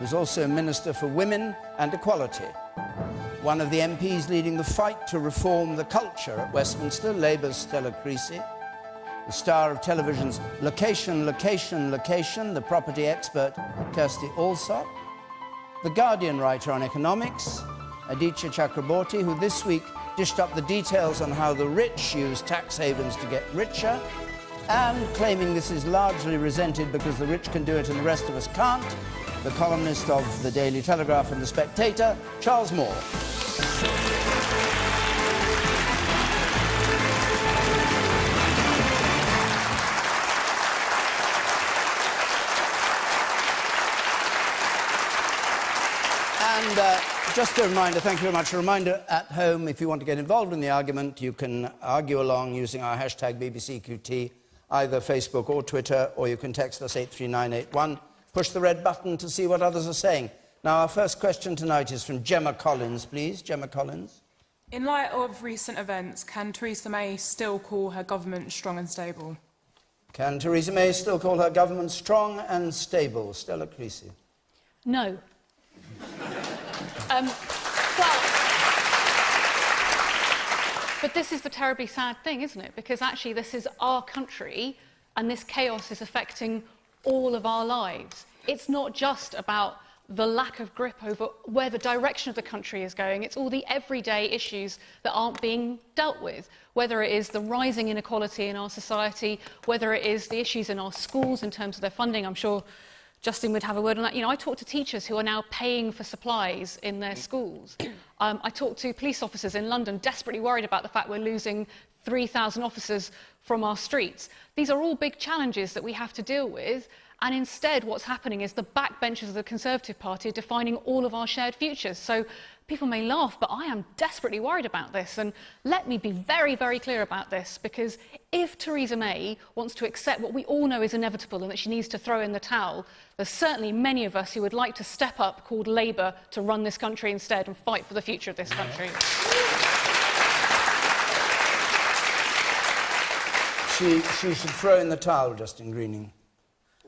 who's also Minister for Women and Equality. One of the MPs leading the fight to reform the culture at Westminster, Labour's Stella Creasy. The star of television's Location, Location, Location, the property expert Kirsty Allsop. The Guardian writer on economics, Aditya Chakraborty, who this week dished up the details on how the rich use tax havens to get richer, and claiming this is largely resented because the rich can do it and the rest of us can't, the columnist of the Daily Telegraph and the Spectator, Charles Moore. And just a reminder, thank you very much, a reminder at home, if you want to get involved in the argument, you can argue along using our hashtag BBCQT, either Facebook or Twitter, or you can text us 83981. Push the red button to see what others are saying. Now, our first question tonight is from Gemma Collins, please. Gemma Collins. In light of recent events, can Theresa May still call her government strong and stable? Can Theresa May still call her government strong and stable? Stella Creasy. No. But this is the terribly sad thing, isn't it? Because actually this is our country and this chaos is affecting all of our lives. It's not just about the lack of grip over where the direction of the country is going. It's all the everyday issues that aren't being dealt with, whether it is the rising inequality in our society, whether it is the issues in our schools in terms of their funding. I'm sure Justin would have a word on that. You know, I talk to teachers who are now paying for supplies in their schools. I talk to police officers in London desperately worried about the fact we're losing 3,000 officers from our streets. These are all big challenges that we have to deal with, and instead what's happening is the backbenchers of the Conservative Party are defining all of our shared futures. So people may laugh, but I am desperately worried about this, and let me be very, very clear about this, because if Theresa May wants to accept what we all know is inevitable and that she needs to throw in the towel, there's certainly many of us who would like to step up, called Labour, to run this country instead and fight for the future of this country. She should throw in the towel, Justin Greening.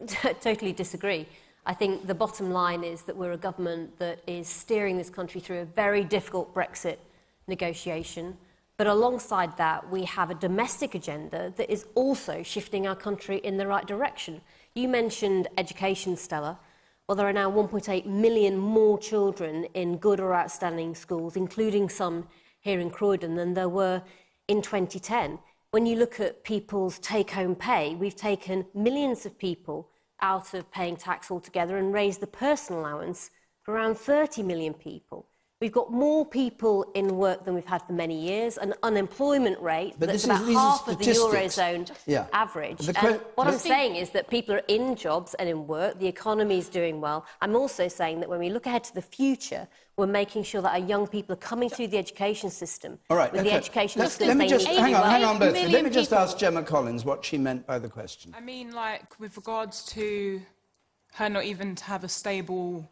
Totally disagree. I think the bottom line is that we're a government that is steering this country through a very difficult Brexit negotiation, but alongside that we have a domestic agenda that is also shifting our country in the right direction. You mentioned education, Stella. Well, there are now 1.8 million more children in good or outstanding schools, including some here in Croydon, than there were in 2010. When you look at people's take-home pay, we've taken millions of people out of paying tax altogether and raised the personal allowance for around 30 million people. We've got more people in work than we've had for many years, an unemployment rate that's about half of the Eurozone average. And what I'm saying is that people are in jobs and in work, the economy is doing well. I'm also saying that when we look ahead to the future, we're making sure that our young people are coming through the education system with the education skills they need. Hang on, both. Let me just ask Gemma Collins what she meant by the question. I mean, like, with regards to her not even to have a stable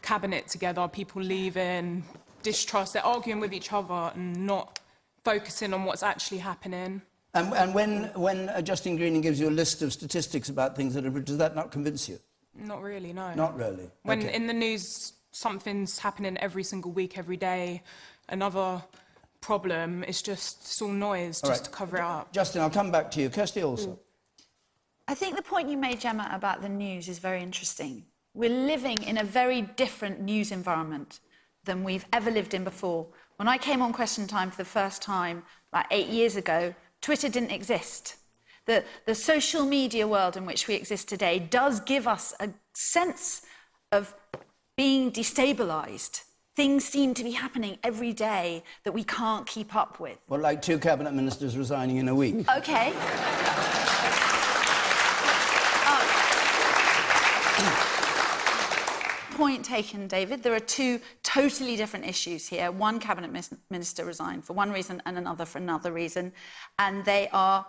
cabinet together, people leaving, distrust, they're arguing with each other and not focusing on what's actually happening. And when Justin Greening gives you a list of statistics about things that are... does that not convince you? Not really, no. Not really? When in the news something's happening every single week, every day, another problem, it's all noise just to cover it up. Justin, I'll come back to you. Kirsty also. I think the point you made, Gemma, about the news is very interesting. We're living in a very different news environment than we've ever lived in before. When I came on Question Time for the first time, about 8 years ago, Twitter didn't exist. The social media world in which we exist today does give us a sense of being destabilised. Things seem to be happening every day that we can't keep up with. Well, like 2 cabinet ministers resigning in a week. OK. Point taken, David. There are 2 totally different issues here. One cabinet minister resigned for one reason and another for another reason. And they are...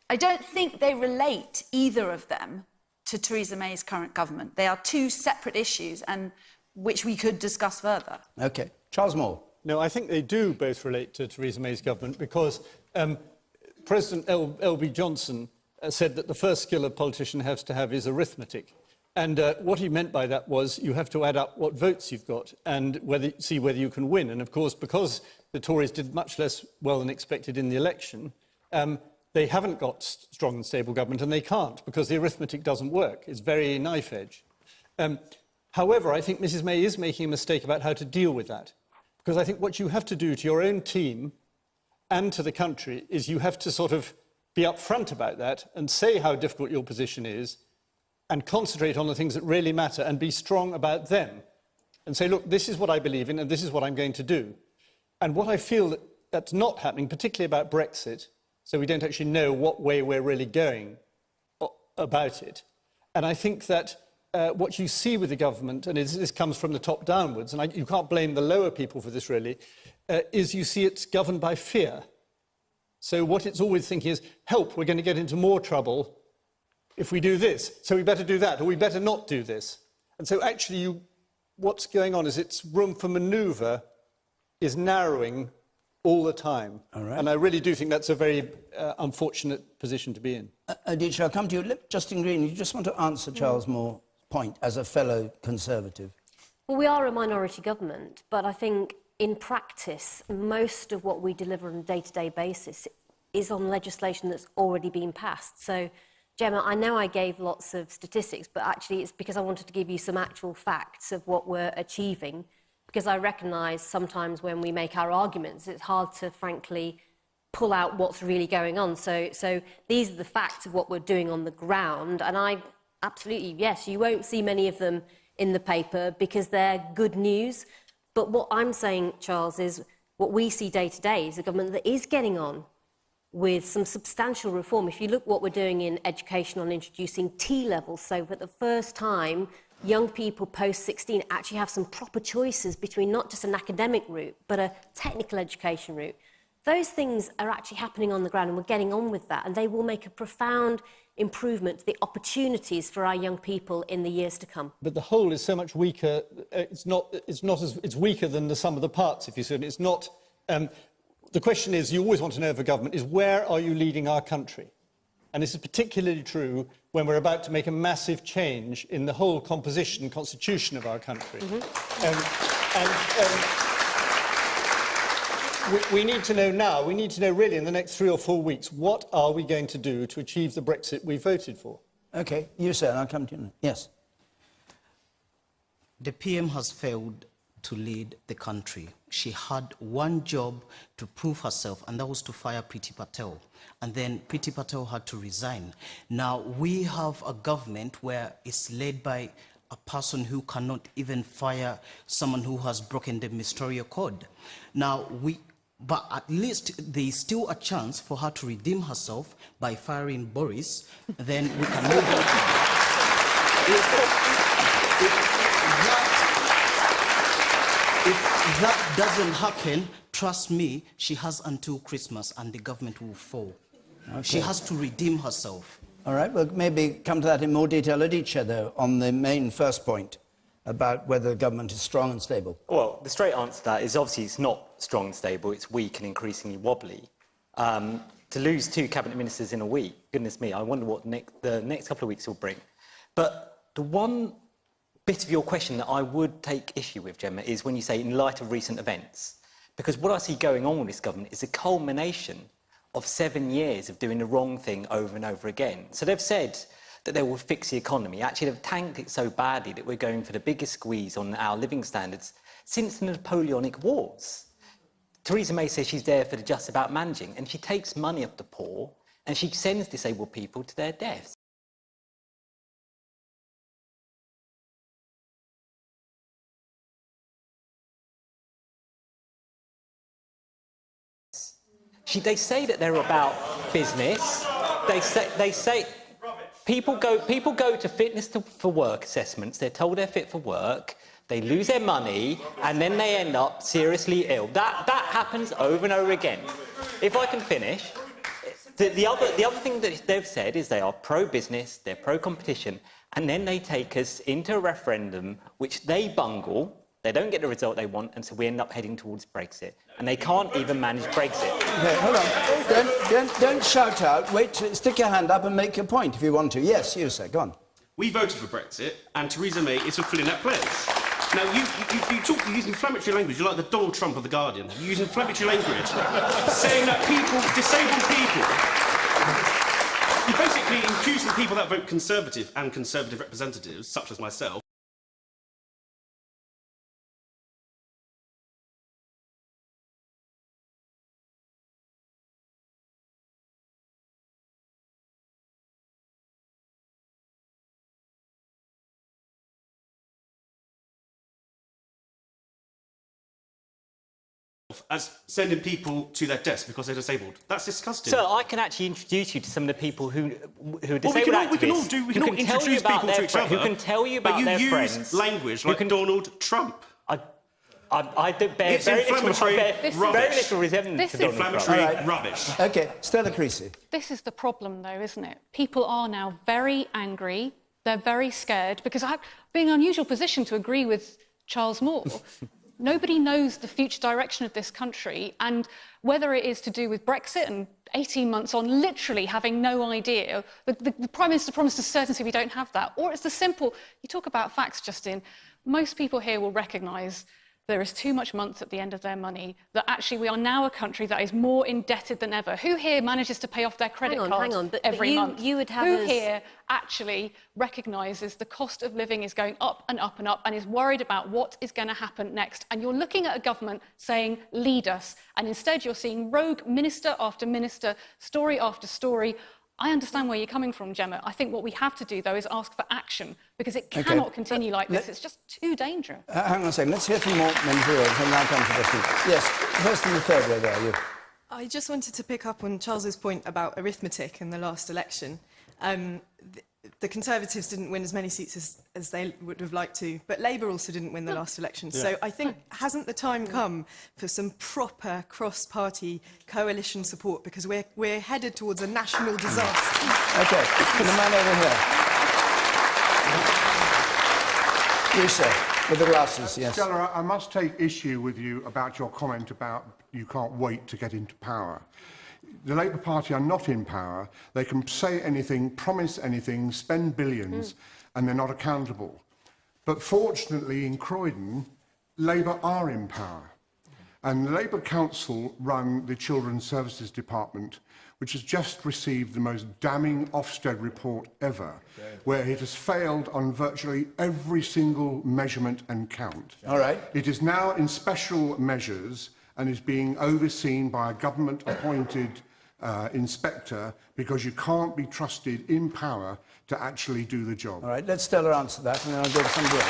I don't think they relate, either of them, to Theresa May's current government. They are 2 separate issues, and which we could discuss further. OK. Charles Moore. No, I think they do both relate to Theresa May's government, because President L.B. Johnson said that the first skill a politician has to have is arithmetic. And what he meant by that was you have to add up what votes you've got and see whether you can win. And of course, because the Tories did much less well than expected in the election, they haven't got strong and stable government, and they can't because the arithmetic doesn't work. It's very knife edge. However, I think Mrs May is making a mistake about how to deal with that. Because I think what you have to do to your own team and to the country is you have to sort of be upfront about that and say how difficult your position is and concentrate on the things that really matter and be strong about them. And say, look, this is what I believe in and this is what I'm going to do. And what I feel that's not happening, particularly about Brexit, so we don't actually know what way we're really going about it. And I think that what you see with the government, and this comes from the top downwards, and you can't blame the lower people for this really, is you see it's governed by fear. So what it's always thinking is, help, we're going to get into more trouble if we do this, so we better do that, or we better not do this. And so actually what's going on is its room for manoeuvre is narrowing all the time. All right. And I really do think that's a very unfortunate position to be in. Aditya, I'll come to you. Justin Green, you just want to answer Charles Moore's point as a fellow Conservative? Well, we are a minority government, but I think in practice, most of what we deliver on a day-to-day basis is on legislation that's already been passed. So, Gemma, I know I gave lots of statistics, but actually it's because I wanted to give you some actual facts of what we're achieving, because I recognise sometimes when we make our arguments, it's hard to, frankly, pull out what's really going on. So these are the facts of what we're doing on the ground, and I absolutely, yes, you won't see many of them in the paper because they're good news. But what I'm saying, Charles, is what we see day to day is a government that is getting on with some substantial reform. If you look what we're doing in education on introducing T-levels, so for the first time, young people post-16 actually have some proper choices between not just an academic route, but a technical education route. Those things are actually happening on the ground, and we're getting on with that, and they will make a profound improvement to the opportunities for our young people in the years to come. But the whole is so much weaker. It's weaker than the sum of the parts, if you see. It's not. The question is, you always want to know of a government, is where are you leading our country? And this is particularly true when we're about to make a massive change in the whole composition and constitution of our country. We need to know now, we need to know really in the next 3 or 4 weeks, what are we going to do to achieve the Brexit we voted for? OK, you sir, and I'll come to you now. Yes. The PM has failed to lead the country. She had one job to prove herself, and that was to fire Priti Patel. And then Priti Patel had to resign. Now, we have a government where it's led by a person who cannot even fire someone who has broken the ministerial code. Now, but at least there is still a chance for her to redeem herself by firing Boris. Then we can move on. If that doesn't happen, trust me, she has until Christmas and the government will fall. Okay. She has to redeem herself. All right, we'll maybe come to that in more detail at each other on the main first point about whether the government is strong and stable. Well, the straight answer to that is obviously it's not strong and stable, it's weak and increasingly wobbly. To lose 2 cabinet ministers in a week, goodness me, I wonder what the next couple of weeks will bring. But the one bit of your question that I would take issue with, Gemma, is when you say in light of recent events. Because what I see going on with this government is a culmination of 7 years of doing the wrong thing over and over again. So they've said that they will fix the economy. Actually, they've tanked it so badly that we're going for the biggest squeeze on our living standards since the Napoleonic Wars. Theresa May says she's there for the just about managing, and she takes money off the poor and she sends disabled people to their deaths. They say that they're about business. They say people go to fitness for work assessments. They're told they're fit for work. They lose their money, and then they end up seriously ill. That happens over and over again. If I can finish, the other thing that they've said is they are pro-business, they're pro-competition, and then they take us into a referendum which they bungle. They don't get the result they want, and so we end up heading towards Brexit. And they can't even manage Brexit. OK, hold on. Don't shout out. Wait, stick your hand up and make your point if you want to. Yes, you, sir. Go on. We voted for Brexit, and Theresa May is fulfilling that pledge. Now, you use inflammatory language. You're like the Donald Trump of The Guardian. You use inflammatory language, saying that disabled people... You're basically accusing people that vote Conservative and Conservative representatives, such as myself, as sending people to their deaths because they're disabled. That's disgusting. So I can actually introduce you to some of the people who are disabled activists. We can all introduce people to each other. Who can tell you about their friends. But you use language like Donald Trump. I don't bear very little resentment to Donald Trump. Inflammatory rubbish. OK, Stella Creasy. This is the problem, though, isn't it? People are now very angry. They're very scared, because I'm being in an unusual position to agree with Charles Moore. Nobody knows the future direction of this country, and whether it is to do with Brexit and 18 months on literally having no idea, the Prime Minister promised us certainty we don't have that, or it's the simple, you talk about facts, Justin, most people here will recognise there is too much month at the end of their money, that actually we are now a country that is more indebted than ever. Who here manages to pay off their credit cards every month? Who here actually recognises the cost of living is going up and up and up and is worried about what is going to happen next? And you're looking at a government saying, lead us. And instead you're seeing rogue minister after minister, story after story. I understand where you're coming from, Gemma. I think what we have to do, though, is ask for action, because it cannot continue like this. It's just too dangerous. Hang on a second. Let's hear from more men here, and now come to the seat. Yes, first in the third row there, you. I just wanted to pick up on Charles's point about arithmetic in the last election. The Conservatives didn't win as many seats as they would have liked to, but Labour also didn't win the last election. So I think, hasn't the time come for some proper cross-party coalition support? Because we're headed towards a national disaster. OK, the man over here. Theresa, with the glasses, yes. Stella, I must take issue with you about your comment about you can't wait to get into power. The Labour Party are not in power. They can say anything, promise anything, spend billions, and they're not accountable. But fortunately, in Croydon, Labour are in power. And the Labour Council run the Children's Services Department, which has just received the most damning Ofsted report ever, where it has failed on virtually every single measurement and count. All right. It is now in special measures and is being overseen by a government-appointed inspector, because you can't be trusted in power to actually do the job. All right, let Stella answer that, and then I'll go to somebody else.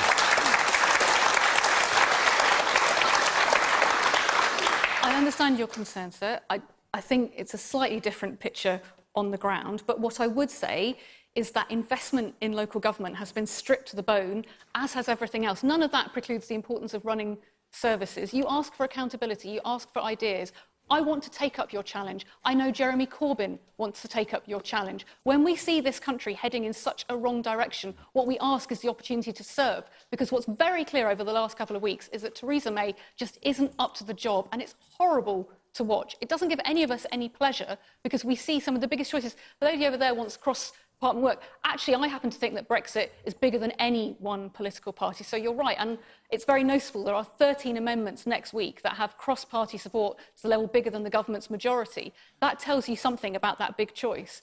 I understand your concern, sir. I think it's a slightly different picture on the ground, but what I would say is that investment in local government has been stripped to the bone, as has everything else. None of that precludes the importance of running services. You ask for accountability, you ask for ideas. I want to take up your challenge. I know Jeremy Corbyn wants to take up your challenge. When we see this country heading in such a wrong direction, what we ask is the opportunity to serve, because what's very clear over the last couple of weeks is that Theresa May just isn't up to the job, and it's horrible to watch. It doesn't give any of us any pleasure, because we see some of the biggest choices. The lady over there wants cross-party work. Actually, I happen to think that Brexit is bigger than any one political party. So you're right, and it's very noticeable. There are 13 amendments next week that have cross-party support to the level bigger than the government's majority. That tells you something about that big choice.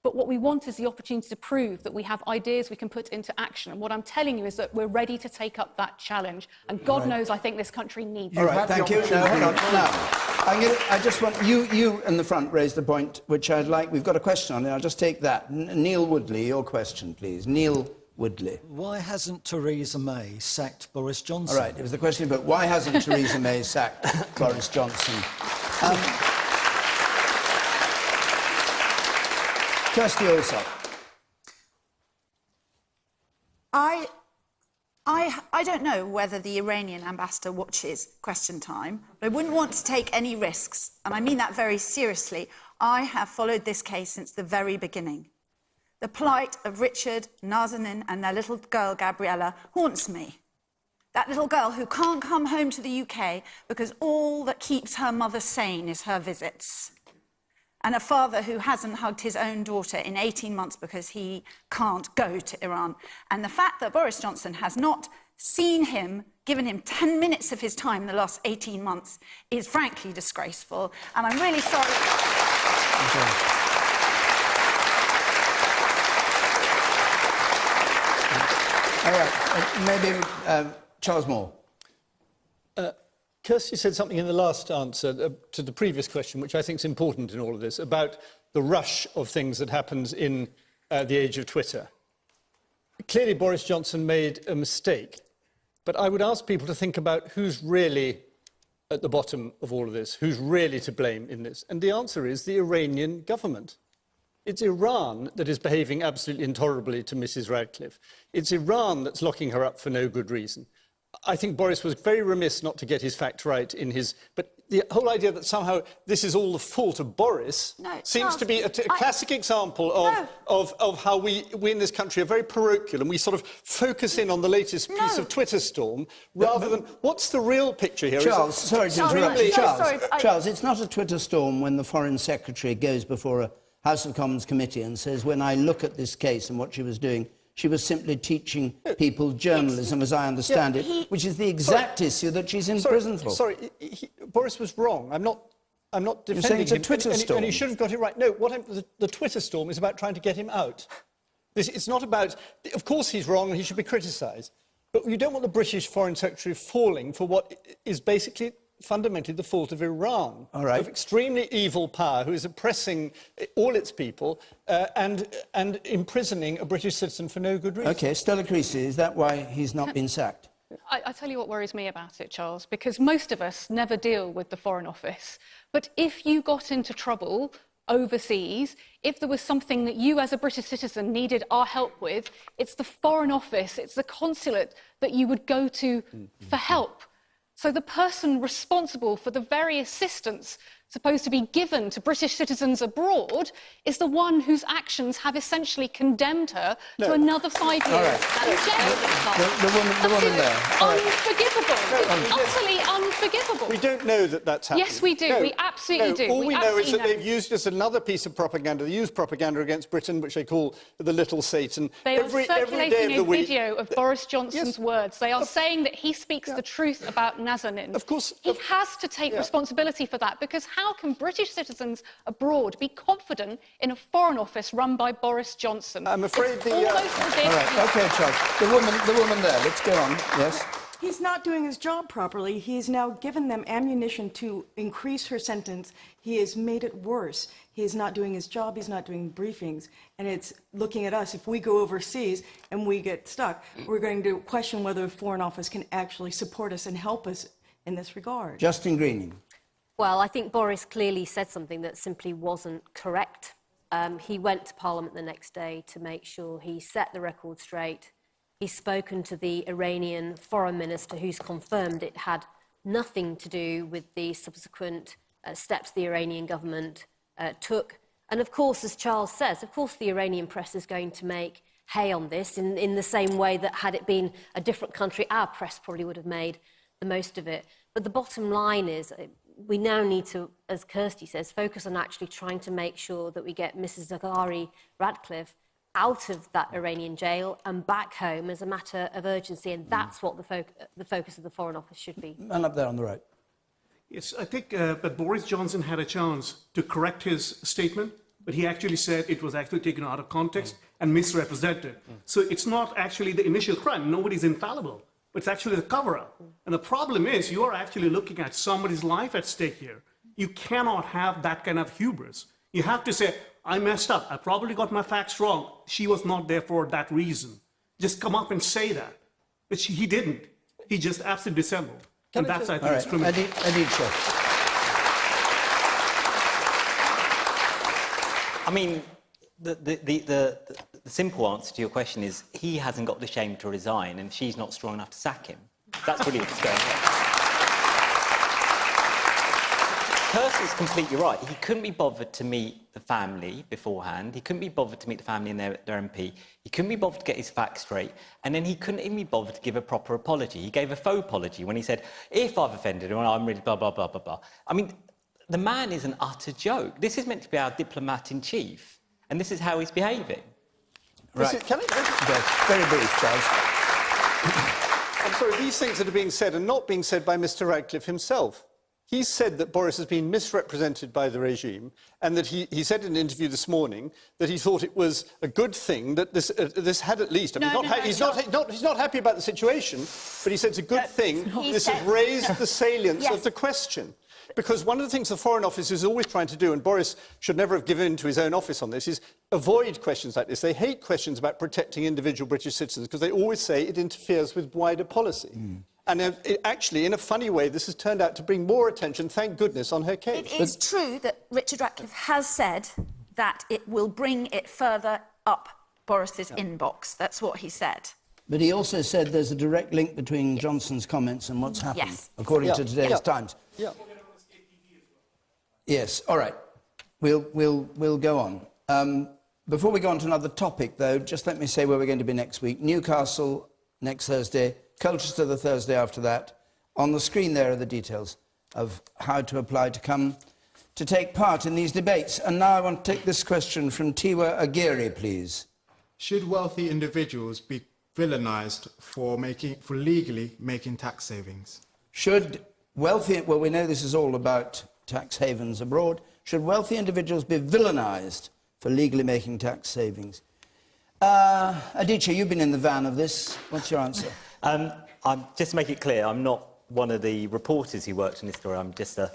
But what we want is the opportunity to prove that we have ideas we can put into action. And what I'm telling you is that we're ready to take up that challenge. And God knows I think this country needs it. All right, thank you. Now, hang on. Now, I just want... You in the front raised a point which I'd like... We've got a question on it. I'll just take that. Neil Woodley, your question, please. Neil Woodley. Why hasn't Theresa May sacked Boris Johnson? All right, it was the question about why hasn't Theresa May sacked Boris Johnson. Kirsty Allsop. I don't know whether the Iranian ambassador watches Question Time, but I wouldn't want to take any risks, and I mean that very seriously. I have followed this case since the very beginning. The plight of Richard, Nazanin and their little girl, Gabriella, haunts me. That little girl who can't come home to the UK because all that keeps her mother sane is her visits. and a father who hasn't hugged his own daughter in 18 months because he can't go to Iran. And the fact that Boris Johnson has not seen him, given him 10 minutes of his time in the last 18 months is frankly disgraceful. And I'm really sorry. Okay. All right, maybe Charles Moore. Kirsty said something in the last answer to the previous question, which I think is important in all of this, about the rush of things that happens in the age of Twitter. Clearly, Boris Johnson made a mistake, but I would ask people to think about who's really at the bottom of all of this, who's really to blame in this. And the answer is the Iranian government. It's Iran that is behaving absolutely intolerably to Mrs. Radcliffe. It's Iran that's locking her up for no good reason. I think Boris was very remiss not to get his facts right in his... But the whole idea that somehow this is all the fault of Boris seems to be a classic example of how we in this country are very parochial and we sort of focus in on the latest piece of Twitter storm rather than what's the real picture here. Charles, sorry to interrupt you. Charles, it's not a Twitter storm when the Foreign Secretary goes before a House of Commons committee and says, when I look at this case and what she was doing, she was simply teaching people journalism, as I understand it, which is the exact issue that she's in prison for. Boris was wrong. I'm not defending You're saying it's him. a Twitter storm. And he should have got it right. No, the Twitter storm is about trying to get him out. It's not about... Of course he's wrong and he should be criticised. But you don't want the British Foreign Secretary falling for what is basically fundamentally the fault of Iran, of extremely evil power who is oppressing all its people and imprisoning a British citizen for no good reason. OK, Stella Creasy, is that why he's not been sacked? I tell you what worries me about it, Charles, because most of us never deal with the Foreign Office. But if you got into trouble overseas, if there was something that you as a British citizen needed our help with, it's the Foreign Office, it's the consulate that you would go to for help. So the person responsible for the very assistance supposed to be given to British citizens abroad is the one whose actions have essentially condemned her to another 5 years in jail. The woman there. Unforgivable. It's utterly unforgivable. We don't know that that's happening. Yes, we do. No, we absolutely do. All we know is that they've used as another piece of propaganda. They use propaganda against Britain, which they call the Little Satan. They are circulating a week, video of Boris Johnson's words. They are saying that he speaks the truth about Nazanin. Of course. He has to take responsibility for that, because how can British citizens abroad be confident in a Foreign Office run by Boris Johnson? I'm afraid it's almost as if... All right, OK, Charles. The woman there, let's go on. Yes? He's not doing his job properly. He's now given them ammunition to increase her sentence. He has made it worse. He is not doing his job. He's not doing briefings. And it's looking at us. If we go overseas and we get stuck, we're going to question whether the Foreign Office can actually support us and help us in this regard. Justin Greening. Well, I think Boris clearly said something that simply wasn't correct. He went to Parliament the next day to make sure he set the record straight. He's spoken to the Iranian foreign minister, who's confirmed it had nothing to do with the subsequent steps the Iranian government took. And of course, as Charles says, of course the Iranian press is going to make hay on this in the same way that had it been a different country, our press probably would have made the most of it. But the bottom line is we now need to, as Kirsty says, focus on actually trying to make sure that we get Mrs. Zaghari Radcliffe out of that Iranian jail and back home as a matter of urgency. And that's what the focus of the Foreign Office should be. Man up there on the right. Yes, I think that Boris Johnson had a chance to correct his statement, but he actually said it was actually taken out of context and misrepresented. So it's not actually the initial crime. Nobody's infallible. But it's actually the cover-up. And the problem is you are actually looking at somebody's life at stake here. You cannot have that kind of hubris. You have to say, I messed up. I probably got my facts wrong. She was not there for that reason. Just come up and say that. But he didn't. He just absolutely dissembled. And that's, I think, discriminatory. I mean, the simple answer to your question is he hasn't got the shame to resign and she's not strong enough to sack him. That's really what's going on. Kirsty's completely right. He couldn't be bothered to meet the family beforehand. He couldn't be bothered to meet the family and their MP. He couldn't be bothered to get his facts straight. And then he couldn't even be bothered to give a proper apology. He gave a faux apology when he said, if I've offended him, I'm really blah, blah, blah, blah, blah. I mean, the man is an utter joke. This is meant to be our diplomat-in-chief, and this is how he's behaving. Right. Can I... Yes, very brief, Charles. I'm sorry, these things that are being said are not being said by Mr Radcliffe himself. He said that Boris has been misrepresented by the regime, and that he said in an interview this morning that he thought it was a good thing that this had at least... I mean, he's not happy about the situation, but he said it's a good thing this has raised the salience of the question. Because one of the things the Foreign Office is always trying to do, and Boris should never have given in to his own office on this, is avoid questions like this. They hate questions about protecting individual British citizens because they always say it interferes with wider policy. And actually, in a funny way, this has turned out to bring more attention, thank goodness, on her case. It is true that Richard Ratcliffe has said that it will bring it further up Boris's inbox. That's what he said. But he also said there's a direct link between Johnson's comments and what's happened, according to today's Times. Yes, all right. We'll go on. Before we go on to another topic, though, just let me say where we're going to be next week. Newcastle next Thursday, Colchester the Thursday after that. On the screen there are the details of how to apply to come to take part in these debates. And now I want to take this question from Tiwa Aguirre, please. Should wealthy individuals be villainised for legally making tax savings? Should wealthy... Well, we know this is all about tax havens abroad. Should wealthy individuals be villainised for legally making tax savings? Aditya, you've been in the van of this. What's your answer? Just to make it clear, I'm not one of the reporters who worked on this story. I'm just a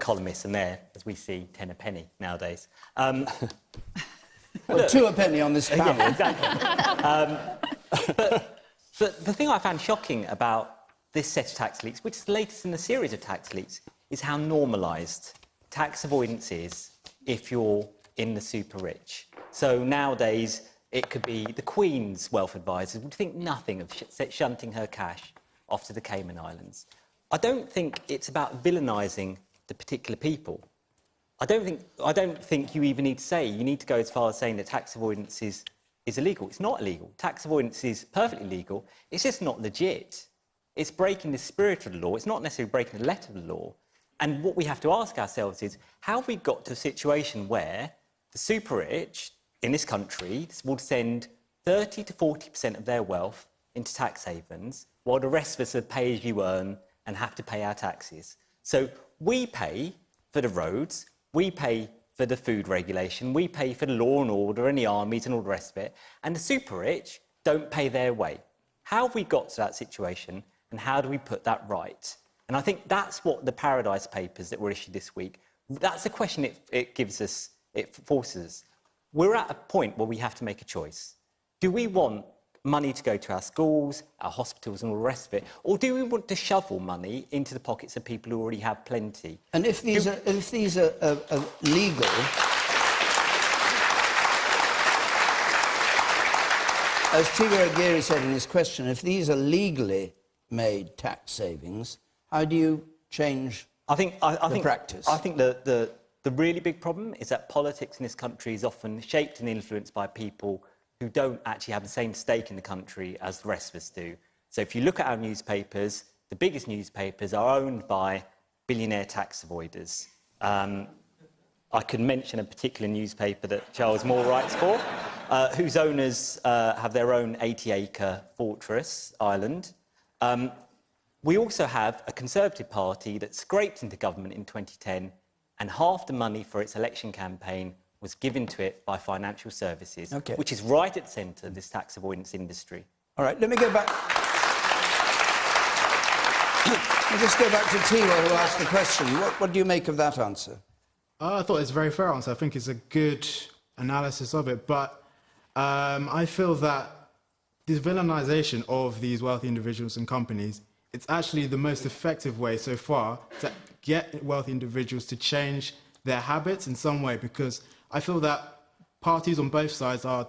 columnist, and there, as we see, 10 a penny nowadays. Well, 2 a penny on this panel. Yeah, exactly. But the thing I found shocking about this set of tax leaks, which is the latest in the series of tax leaks, is how normalised tax avoidance is if you're in the super rich. So nowadays, it could be the Queen's wealth advisors would think nothing of shunting her cash off to the Cayman Islands. I don't think it's about villainising the particular people. I don't think you even need to say, you need to go as far as saying that tax avoidance is illegal. It's not illegal. Tax avoidance is perfectly legal. It's just not legit. It's breaking the spirit of the law. It's not necessarily breaking the letter of the law. And what we have to ask ourselves is, how have we got to a situation where the super rich in this country will send 30 to 40% of their wealth into tax havens, while the rest of us are pay as you earn and have to pay our taxes? So we pay for the roads, we pay for the food regulation, we pay for the law and order and the armies and all the rest of it, and the super rich don't pay their way. How have we got to that situation, and how do we put that right? And I think that's what the Paradise Papers that were issued this week, that's the question it gives us, it forces us. We're at a point where we have to make a choice. Do we want money to go to our schools, our hospitals and all the rest of it, or do we want to shovel money into the pockets of people who already have plenty? And if these are legal... As Tiwa Aguirre said in his question, if these are legally made tax savings, how do you change the practice? I think the really big problem is that politics in this country is often shaped and influenced by people who don't actually have the same stake in the country as the rest of us do. So if you look at our newspapers, the biggest newspapers are owned by billionaire tax avoiders. I can mention a particular newspaper that Charles Moore writes for, whose owners have their own 80-acre fortress island. We also have a Conservative Party that scraped into government in 2010, and half the money for its election campaign was given to it by financial services, which is right at the centre of this tax avoidance industry. All right, let me go back. I'll just go back to Tiwa, who asked the question. What do you make of that answer? I thought it's a very fair answer. I think it's a good analysis of it, but I feel that this villainisation of these wealthy individuals and companies, it's actually the most effective way so far to get wealthy individuals to change their habits in some way, because I feel that parties on both sides are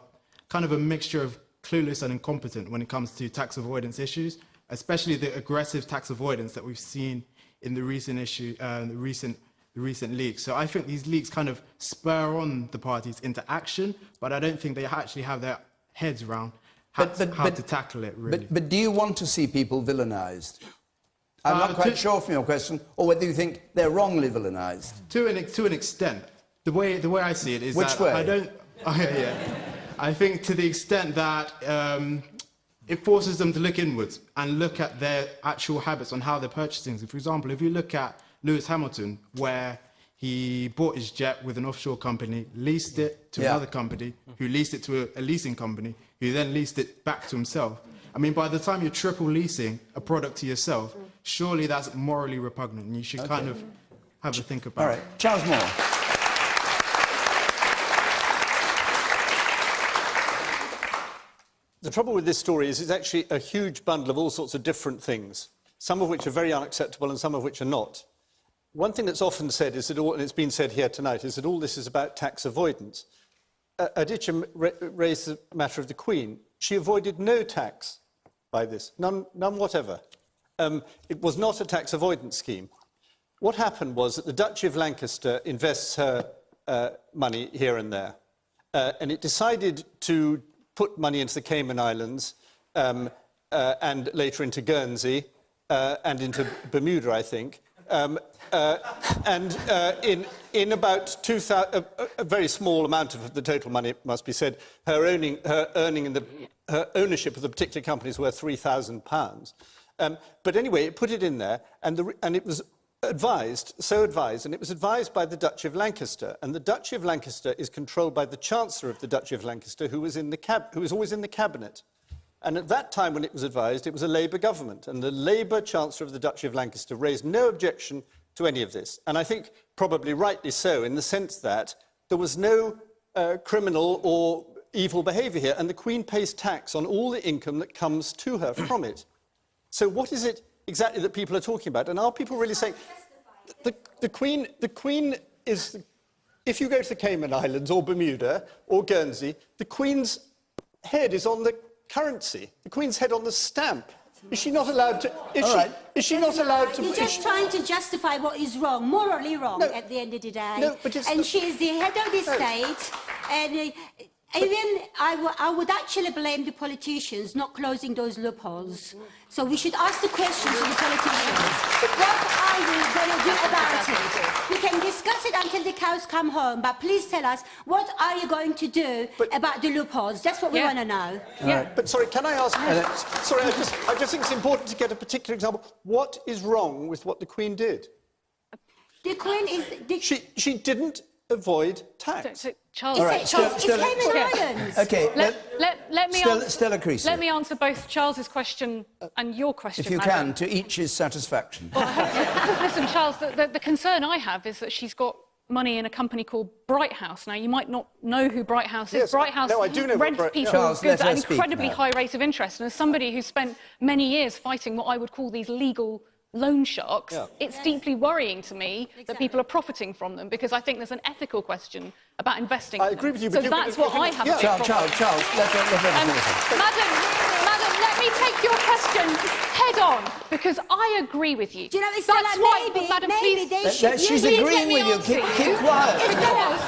kind of a mixture of clueless and incompetent when it comes to tax avoidance issues, especially the aggressive tax avoidance that we've seen in the recent recent leaks. So I think these leaks kind of spur on the parties into action, but I don't think they actually have their heads around how to tackle it, really. But do you want to see people villainised? I'm not quite sure from your question, or whether you think they're wrongly villainised. To an extent, the way I see it is Which that way? I don't. I think to the extent that it forces them to look inwards and look at their actual habits on how they're purchasing things. For example, if you look at Lewis Hamilton, where he bought his jet with an offshore company, leased it to another company, who leased it to a leasing company, who then leased it back to himself. I mean, by the time you're triple leasing a product to yourself, surely that's morally repugnant, and you should kind of have a think about it. All right, Charles Moore. The trouble with this story is it's actually a huge bundle of all sorts of different things, some of which are very unacceptable and some of which are not. One thing that's often said is that, and it's been said here tonight, is that all this is about tax avoidance. Aditya raised the matter of the Queen. She avoided no tax by this, none whatever. It was not a tax avoidance scheme. What happened was that the Duchy of Lancaster invests her money here and there, and it decided to put money into the Cayman Islands and later into Guernsey and into Bermuda, I think. In about 2,000, a very small amount of the total money, it must be said, her ownership of the particular company is worth £3,000. But anyway, it put it in there, and it was advised, and it was advised by the Duchy of Lancaster, and the Duchy of Lancaster is controlled by the Chancellor of the Duchy of Lancaster, who was always in the cabinet. And at that time, when it was advised, it was a Labour government, and the Labour Chancellor of the Duchy of Lancaster raised no objection to any of this. And I think probably rightly so, in the sense that there was no criminal or evil behaviour here, and the Queen pays tax on all the income that comes to her from it. So what is it exactly that people are talking about? And are people really saying... The Queen is... If you go to the Cayman Islands or Bermuda or Guernsey, the Queen's head is on the currency. The Queen's head on the stamp. Is she not allowed to... Is she not allowed to... You're just trying to justify what is wrong, morally wrong, at the end of the day. No, but it's and she is the head of the state, and even I would actually blame the politicians not closing those loopholes. So we should ask the questions to the politicians. What are we going to do about it? We can discuss it until the cows come home, but please tell us, what are you going to do about the loopholes? That's what we want to know. But sorry, can I ask... sorry, I just think it's important to get a particular example. What is wrong with what the Queen did? The Queen is... She didn't avoid tax. Charles, it's Cayman Islands. Okay, let me Stella Creasy. Let me answer both Charles's question and your question. If you can, to each's satisfaction. Listen, Charles, the concern I have is that she's got money in a company called Bright House. Now, you might not know who Bright House is. Yes, Bright House no, I do know rents people Charles, goods at an speak incredibly now. high rate of interest. And as somebody who's spent many years fighting what I would call these legal loan sharks, it's deeply worrying to me that people are profiting from them, because I think there's an ethical question about investing. I agree with you, so but that's what I have a big problem. Charles, let her Madam, let me take your question head on, because I agree with you. Do you know, it's That's like why, maybe, Madam, maybe please... they should She's use agreeing with you. Keep quiet.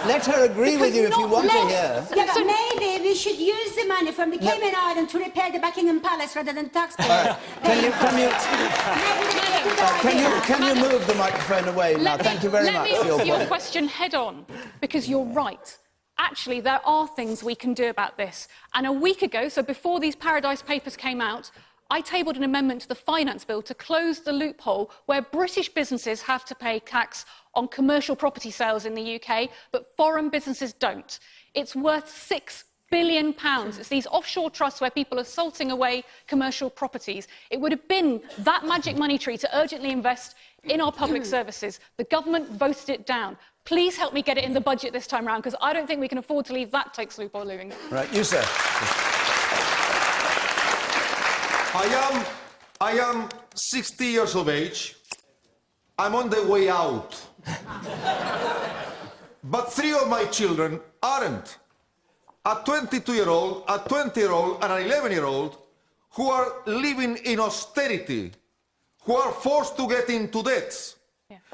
Let her agree with you if you want to hear. Yeah, but maybe we should use the money from the Cayman Islands to repair the Buckingham Palace rather than taxpayers. Can you move the microphone away now? Thank you very much for Let me your answer your point. question head on, because you're right. Actually, there are things we can do about this. And a week ago, so before these Paradise Papers came out, I tabled an amendment to the Finance Bill to close the loophole where British businesses have to pay tax on commercial property sales in the UK, but foreign businesses don't. It's worth £6 billion. It's these offshore trusts where people are salting away commercial properties. It would have been that magic money tree to urgently invest in our public services. The government voted it down. Please help me get it in the budget this time round, because I don't think we can afford to leave that tax loophole looming. Right, you, sir. I am 60 years of age. I'm on the way out. But 3 of my children aren't. A 22-year-old, a 20-year-old, and an 11-year-old who are living in austerity, who are forced to get into debts,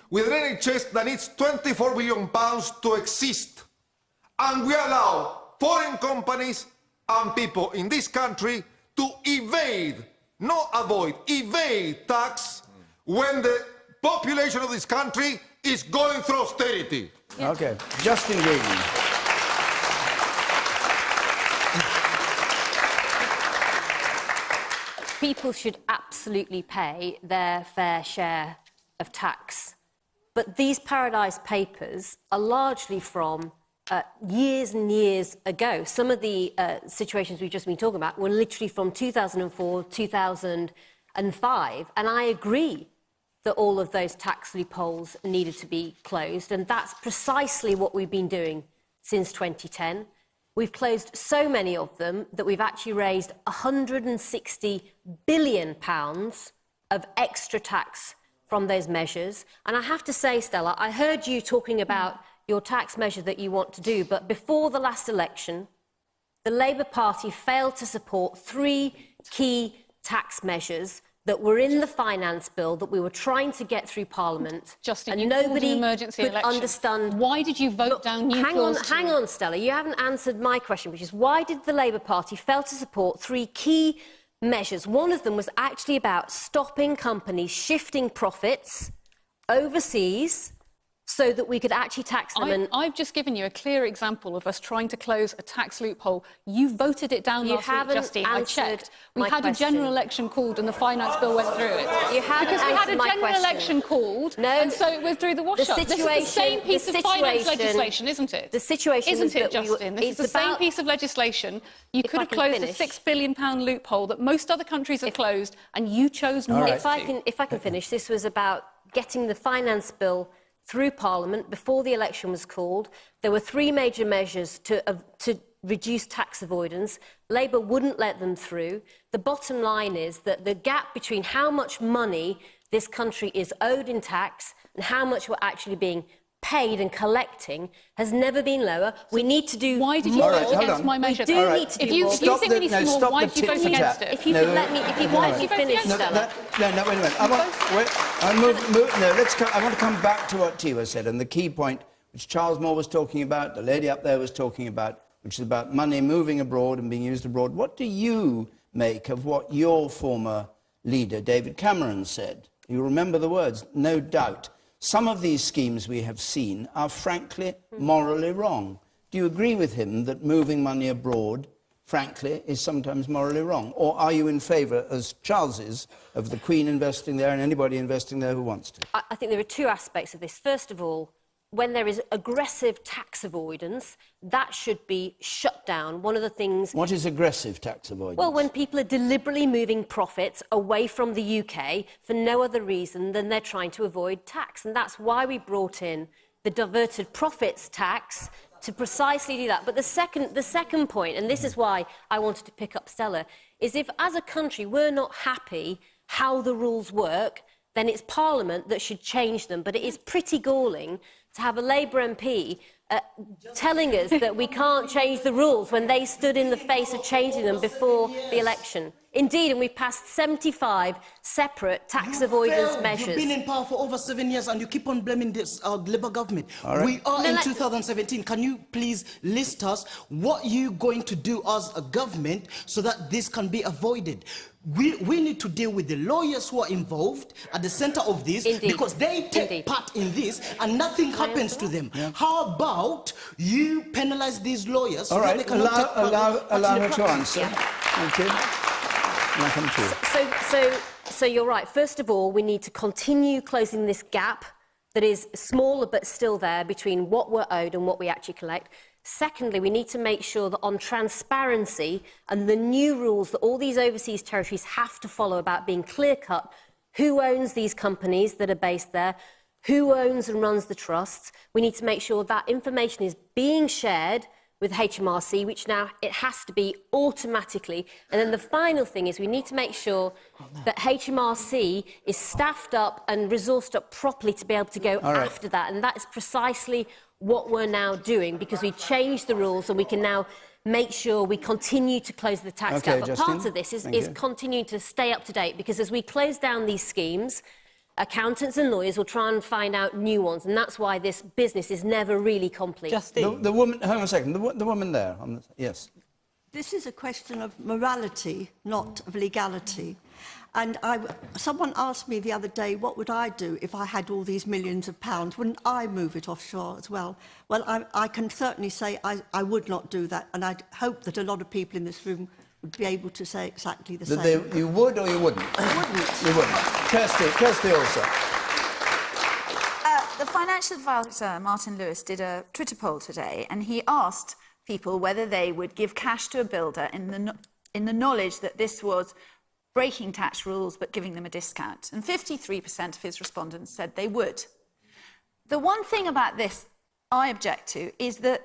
with an NHS that needs £24 billion to exist. And we allow foreign companies and people in this country to evade, not avoid, evade tax when the population of this country is going through austerity. Yeah. Okay, Justin Green. People should absolutely pay their fair share of tax. But these Paradise Papers are largely from years and years ago. Some of the situations we've just been talking about were literally from 2004, 2005. And I agree that all of those tax loopholes needed to be closed. And that's precisely what we've been doing since 2010. We've closed so many of them that we've actually raised £160 billion of extra tax from those measures. And I have to say, Stella, I heard you talking about your tax measure that you want to do, but before the last election, the Labour Party failed to support 3 key tax measures that were in the finance bill that we were trying to get through Parliament. Justin, and you called nobody an emergency could election. understand. Why did you vote down new clause 2? Hang on, Stella. You haven't answered my question, which is why did the Labour Party fail to support 3 key measures? One of them was actually about stopping companies shifting profits overseas so that we could actually tax them. I've just given you a clear example of us trying to close a tax loophole. You voted it down last week, Justine. I checked. We had a general election called and the finance bill went through it. You haven't because we had a my general question. election called, and so it went through the wash-up. This is the same piece of finance legislation, isn't it? The situation isn't it, that Justin? This is the same piece of legislation. You could have closed a £6 billion loophole that most other countries have closed, and you chose not to. If I can finish, this was about getting the finance bill through Parliament before the election was called. There were 3 major measures to reduce tax avoidance. Labour wouldn't let them through. The bottom line is that the gap between how much money this country is owed in tax and how much we're actually being paid and collecting has never been lower. We need to do Why did you more. vote against my measure? We do need to do more. If you think we need to do more, why did you vote against it? If you could let me finish, Stella. No, wait a minute. I want to come back to what Tiwa said, and the key point which Charles Moore was talking about, the lady up there was talking about, which is about money moving abroad and being used abroad. What do you make of what your former leader, David Cameron, said? You remember the words, no doubt. Some of these schemes we have seen are frankly morally wrong. Do you agree with him that moving money abroad, frankly, is sometimes morally wrong? Or are you in favour, as Charles is, of the Queen investing there and anybody investing there who wants to? I think there are 2 aspects of this. First of all, when there is aggressive tax avoidance, that should be shut down. One of the things... What is aggressive tax avoidance? Well, when people are deliberately moving profits away from the UK for no other reason than they're trying to avoid tax. And that's why we brought in the diverted profits tax to precisely do that. But the second point, and this is why I wanted to pick up Stella, is if as a country we're not happy how the rules work, then it's Parliament that should change them. But it is pretty galling to have a Labour MP telling us that we can't change the rules when they stood in the face of changing them before the election. Indeed, and we've passed 75 separate tax avoidance measures. You've been in power for over 7 years and you keep on blaming this Labour government. Right. We are in 2017. Can you please list us what you're going to do as a government so that this can be avoided? We need to deal with the lawyers who are involved at the centre of this because they take part in this and nothing happens to them. Yeah. How about you penalise these lawyers so that they cannot take part allow in her the to practice? answer. Thank you. So you're right. First of all, we need to continue closing this gap that is smaller but still there between what we're owed and what we actually collect. Secondly, we need to make sure that on transparency and the new rules that all these overseas territories have to follow about being clear-cut, who owns these companies that are based there, who owns and runs the trusts, we need to make sure that information is being shared with HMRC, which now it has to be automatically. And then the final thing is we need to make sure that HMRC is staffed up and resourced up properly to be able to go after that. And that is precisely what we're now doing, because we changed the rules and we can now make sure we continue to close the tax gap. But part of this is continuing to stay up to date, because as we close down these schemes, accountants and lawyers will try and find out new ones, and that's why this business is never really complete. The woman, hang on a second, the woman there, yes. This is a question of morality, not of legality. And someone asked me the other day, what would I do if I had all these millions of pounds? Wouldn't I move it offshore as well? Well, I can certainly say I would not do that, and I hope that a lot of people in this room would be able to say exactly the same. You would or you wouldn't? I wouldn't. You wouldn't. Kirsty also. The financial advisor, Martin Lewis, did a Twitter poll today, and he asked people whether they would give cash to a builder in the knowledge that this was breaking tax rules but giving them a discount. And 53% of his respondents said they would. The one thing about this I object to is the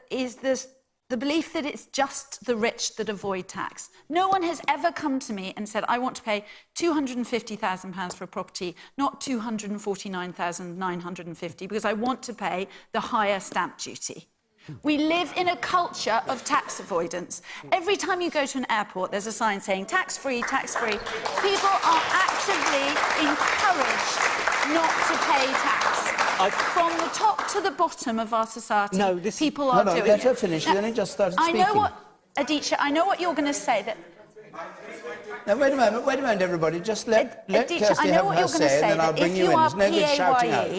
belief that it's just the rich that avoid tax. No one has ever come to me and said, I want to pay £250,000 for a property, not £249,950, because I want to pay the higher stamp duty. We live in a culture of tax avoidance. Every time you go to an airport, there's a sign saying tax-free, tax-free. People are actively encouraged not to pay tax. From the top to the bottom of our society, people are doing it. Let her finish. She only just started speaking. Aditya, I know what you're going to say. Now, wait a moment, everybody. Just let Aditya, Kirsty have her say, and then I'll bring you in. There's no good shouting out.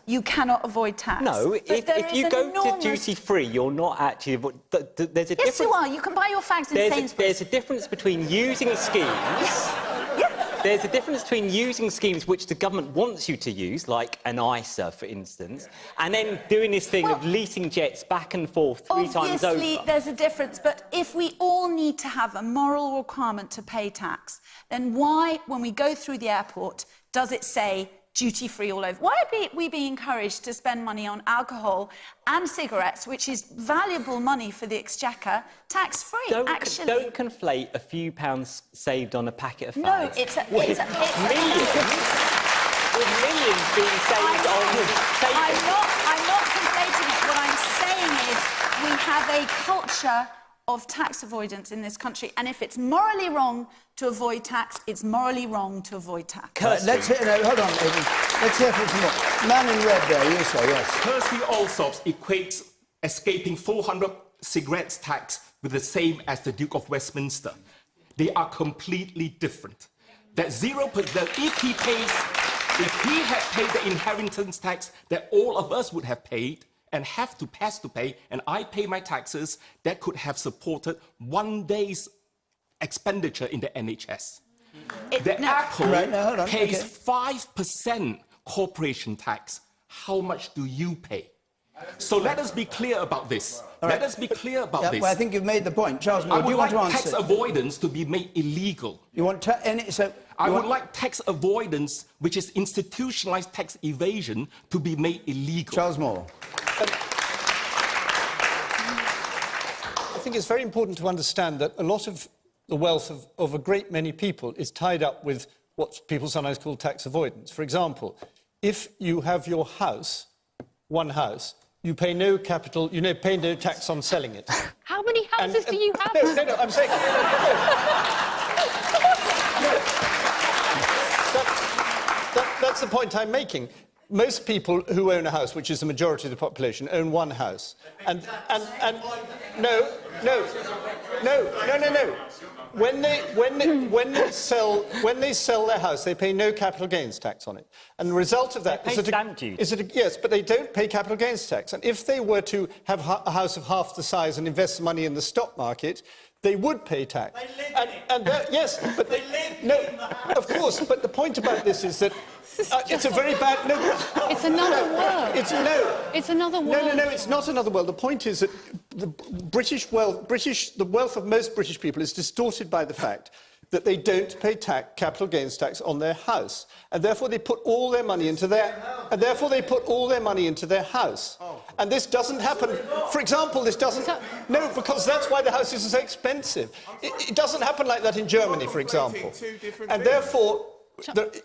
You cannot avoid tax. No, if you go to duty-free, you're not actually... There's a difference... Yes, you are. You can buy your fags in Sainsbury's. There's a difference between using schemes... There's a difference between using schemes which the government wants you to use, like an ISA, for instance, and then doing this thing of leasing jets back and forth three times over. Obviously, there's a difference, but if we all need to have a moral requirement to pay tax, then why, when we go through the airport, does it say duty-free all over? Why are we being encouraged to spend money on alcohol and cigarettes, which is valuable money for the exchequer, tax-free, actually? Don't conflate a few pounds saved on a packet of fags. No, it's millions being saved on savings. I'm not conflating it. What I'm saying is we have a culture of tax avoidance in this country, and if it's morally wrong to avoid tax, it's morally wrong to avoid tax. Let's hear, hold on, let's hear from some more. Man in red there, you say, yes. Kirsty Allsops equates escaping 400 cigarettes tax with the same as the Duke of Westminster. They are completely different. That 0%, if he had paid the inheritance tax that all of us would have paid, and have to pay, and I pay my taxes, that could have supported one day's expenditure in the NHS. Apple pays 5% corporation tax. How much do you pay? So let us be clear about this. Let us be clear about this. Well, I think you've made the point. Charles Moore, do you want to answer? I would like tax avoidance to be made illegal. You want I would like tax avoidance, which is institutionalized tax evasion, to be made illegal. Charles Moore. I think it's very important to understand that a lot of the wealth of a great many people is tied up with what people sometimes call tax avoidance. For example, if you have your house, one house, you pay no capital, pay no tax on selling it. How many houses do you have? No, I'm saying... That's the point I'm making. Most people who own a house, which is the majority of the population, own one house. And no. When they sell their house, they pay no capital gains tax on it. And the result of that yes, but they don't pay capital gains tax. And if they were to have a house of half the size and invest money in the stock market, they would pay tax. Yes, but of course. But the point about this is that it's a very bad. It's another world. It's another world. No, it's not another world. The point is that the wealth of most British people is distorted by the fact that they don't pay capital gains tax on their house, and therefore they put all their money into their house. And this doesn't happen. For example, this doesn't. No, because that's why the houses are so expensive. It doesn't happen like that in Germany, for example. And therefore,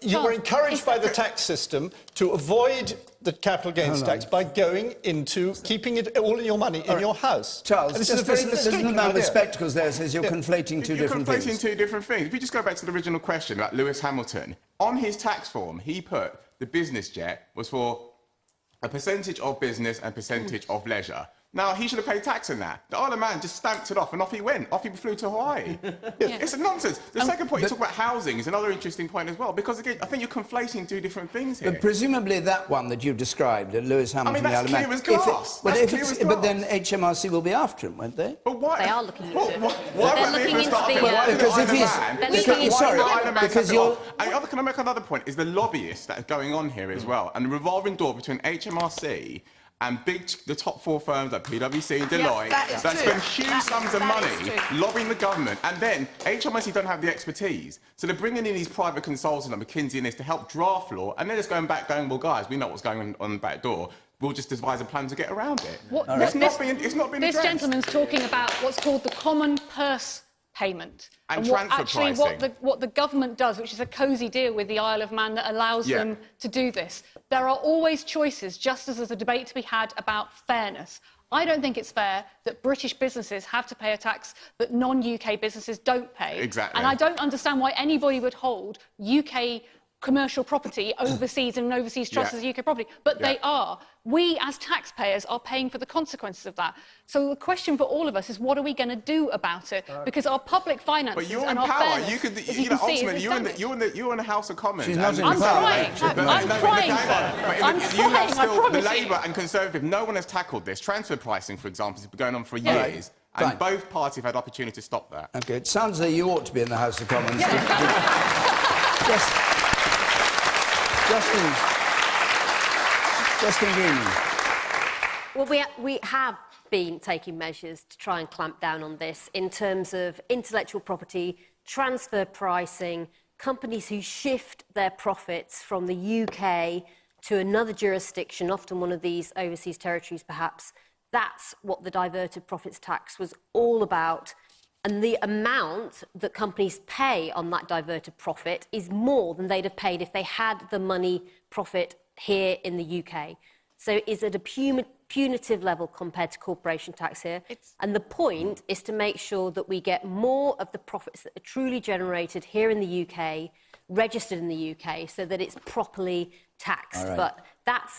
you were encouraged by the tax system to avoid the capital gains tax by going into keeping it all in your money in your house. Charles, this is a man with spectacles there says you're conflating two different things. You're conflating two different things. If we just go back to the original question about Lewis Hamilton, on his tax form, he put the business jet was for a percentage of business and percentage of leisure. Now, he should have paid tax in that. The Isle of Man just stamped it off and off he went. Off he flew to Hawaii. It's a nonsense. The second point, you talk about housing, is another interesting point as well, because, again, I think you're conflating two different things here. But presumably that one that you've described, Lewis Hamilton, the Isle of Man... clear as glass. That's clear as glass. But then HMRC will be after him, won't they? But why? They are looking into it. Why They're looking into the... Can I make another point? Is the lobbyists that are going on here as well, and the revolving door between HMRC and the top 4 firms like PwC and Deloitte that spend huge sums of money lobbying the government, and then HMRC don't have the expertise, so they're bringing in these private consultants like McKinsey and this to help draft law, and they're just going back going, well, guys, we know what's going on the back door. We'll just devise a plan to get around it. It's not being addressed. This gentleman's talking about what's called the common purse payment. And what the government does, which is a cosy deal with the Isle of Man that allows them to do this. There are always choices, just as there's a debate to be had about fairness. I don't think it's fair that British businesses have to pay a tax that non-UK businesses don't pay. Exactly. And I don't understand why anybody would hold UK commercial property overseas and overseas trusts as UK property, but they are. We, as taxpayers, are paying for the consequences of that. So the question for all of us is, what are we going to do do it? Because our public finances but you're and in our power. fairness, You could, as you can see, is you're in the House of Commons. She's not in I'm power. trying. I'm trying. I The promise Labour you. and Conservative, no one has tackled this. Transfer pricing, for example, has been going on for years. And Fine. both parties have had opportunity to stop that. OK, it sounds like you ought to be in the House of Commons. Justin Greening. Well, we have been taking measures to try and clamp down on this in terms of intellectual property, transfer pricing, companies who shift their profits from the UK to another jurisdiction, often one of these overseas territories perhaps. That's what the diverted profits tax was all about. And the amount that companies pay on that diverted profit is more than they'd have paid if they had the money profit here in the UK. So it's at a punitive level compared to corporation tax here. And the point is to make sure that we get more of the profits that are truly generated here in the UK, registered in the UK, so that it's properly taxed. Right. But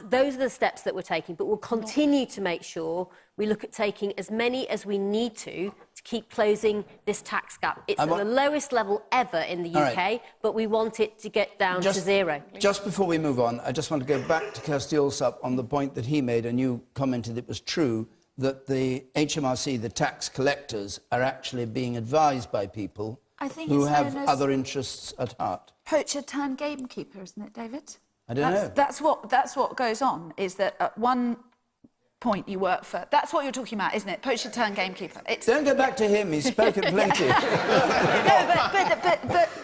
those are the steps that we're taking. But we'll continue to make sure we look at taking as many as we need to keep closing this tax gap. It's at the lowest level ever in the UK, but we want it to get down to zero. Just before we move on, I just want to go back to Kirsty Allsop on the point that he made, and you commented it was true, that the HMRC, the tax collectors, are actually being advised by people who have other interests at heart. Poacher turned gamekeeper, isn't it, David? I don't know. That's what goes on, is that at one point you work for... That's what you're talking about, isn't it? Poacher turned gamekeeper. Don't go back to him, he's spoken plenty. No,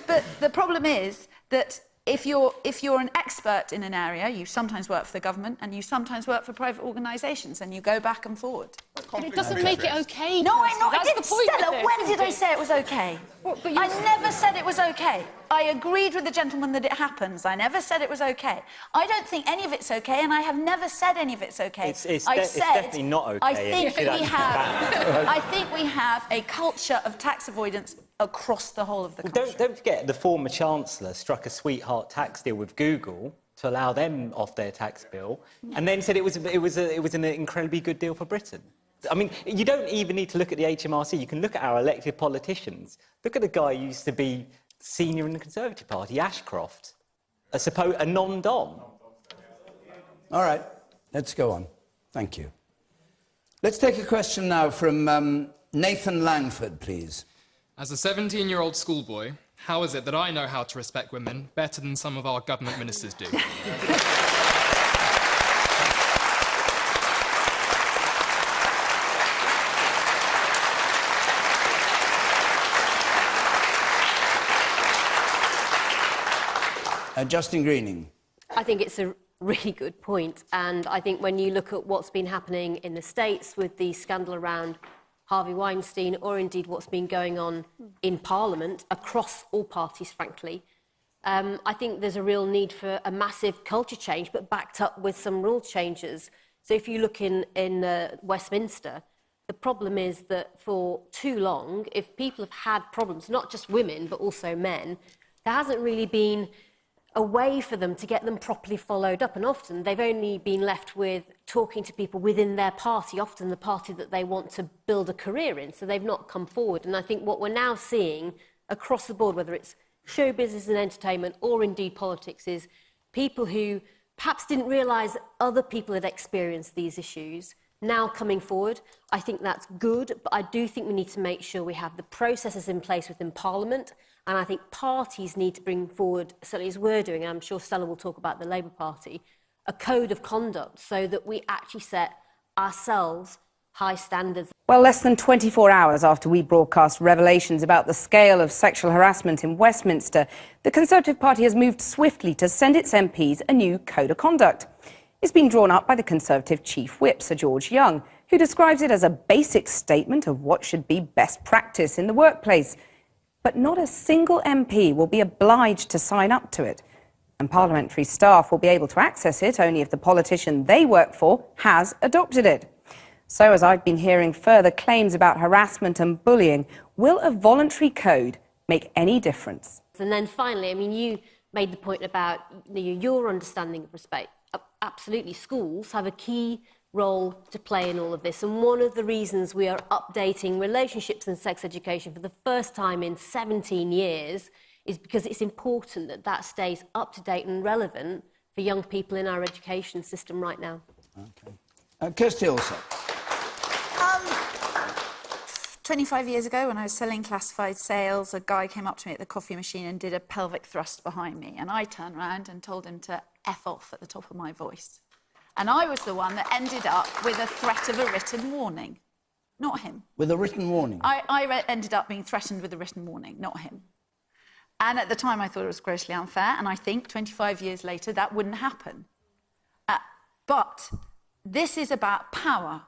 but the problem is that if you're an expert in an area, you sometimes work for the government and you sometimes work for private organisations, and you go back and forward. But it doesn't make it OK. No, I know. I That's didn't. the point of Stella, this, when did isn't I it? say it was OK? I never said it was OK. I agreed with the gentleman that it happens. I never said it was OK. I don't think any of it's OK, and I have never said any of it's OK. It's definitely not OK. I think we have a culture of tax avoidance across the whole of the country. Don't forget, the former Chancellor struck a sweetheart tax deal with Google to allow them off their tax bill, and then said it was an incredibly good deal for Britain. I mean, you don't even need to look at the HMRC. You can look at our elected politicians. Look at the guy who used to be senior in the Conservative Party, Ashcroft, a non-dom. All right, let's go on. Thank you. Let's take a question now from Nathan Langford, please. As a 17-year-old schoolboy, how is it that I know how to respect women better than some of our government ministers do? Justin Greening. I think it's a really good point, and I think when you look at what's been happening in the States with the scandal around Harvey Weinstein, or indeed what's been going on in Parliament, across all parties, frankly, I think there's a real need for a massive culture change, but backed up with some rule changes. So if you look in Westminster, the problem is that for too long, if people have had problems, not just women, but also men, there hasn't really been a way for them to get them properly followed up. And often they've only been left with talking to people within their party, often the party that they want to build a career in. So they've not come forward. And I think what we're now seeing across the board, whether it's show business and entertainment or indeed politics, is people who perhaps didn't realise other people had experienced these issues now coming forward. I think that's good, but I do think we need to make sure we have the processes in place within Parliament, and I think parties need to bring forward, certainly as we're doing, and I'm sure Stella will talk about the Labour Party, a code of conduct so that we actually set ourselves high standards. Well, less than 24 hours after we broadcast revelations about the scale of sexual harassment in Westminster, the Conservative Party has moved swiftly to send its MPs a new code of conduct. It's been drawn up by the Conservative Chief Whip, Sir George Young, who describes it as a basic statement of what should be best practice in the workplace. But not a single MP will be obliged to sign up to it. And parliamentary staff will be able to access it only if the politician they work for has adopted it. So, as I've been hearing further claims about harassment and bullying, will a voluntary code make any difference? And then finally, I mean, you made the point about your understanding of respect. Absolutely, schools have a key role to play in all of this. And one of the reasons we are updating relationships and sex education for the first time in 17 years is because it's important that that stays up to date and relevant for young people in our education system right now. Okay. Kirsty also. 25 years ago, when I was selling classified sales, a guy came up to me at the coffee machine and did a pelvic thrust behind me. And I turned around and told him to F off at the top of my voice. And I was the one that ended up with a threat of a written warning, not him. With a written warning? I ended up being threatened with a written warning, not him. And at the time, I thought it was grossly unfair. And I think 25 years later, that wouldn't happen. But this is about power.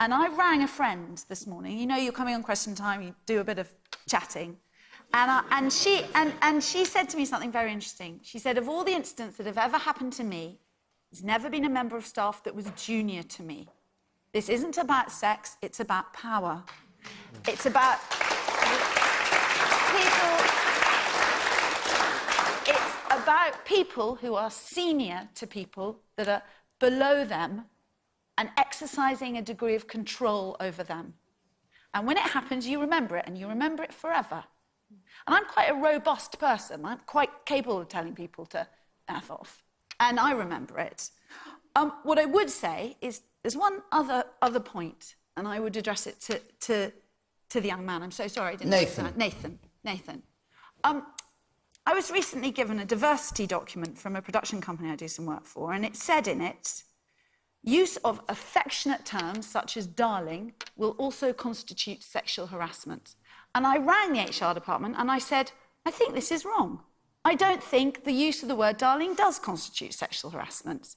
And I rang a friend this morning. You know, you're coming on Question Time, you do a bit of chatting. And she said to me something very interesting. She said, of all the incidents that have ever happened to me, there's never been a member of staff that was junior to me. This isn't about sex, it's about power. It's about people. It's about people who are senior to people that are below them and exercising a degree of control over them. And when it happens, you remember it, and you remember it forever. And I'm quite a robust person. I'm quite capable of telling people to F off. And I remember it. What I would say is there's one other point, and I would address it to the young man. I'm so sorry I didn't understand. Nathan. I was recently given a diversity document from a production company I do some work for, and it said in it, use of affectionate terms such as darling will also constitute sexual harassment. And I rang the HR department and I said, I think this is wrong. I don't think the use of the word darling does constitute sexual harassment.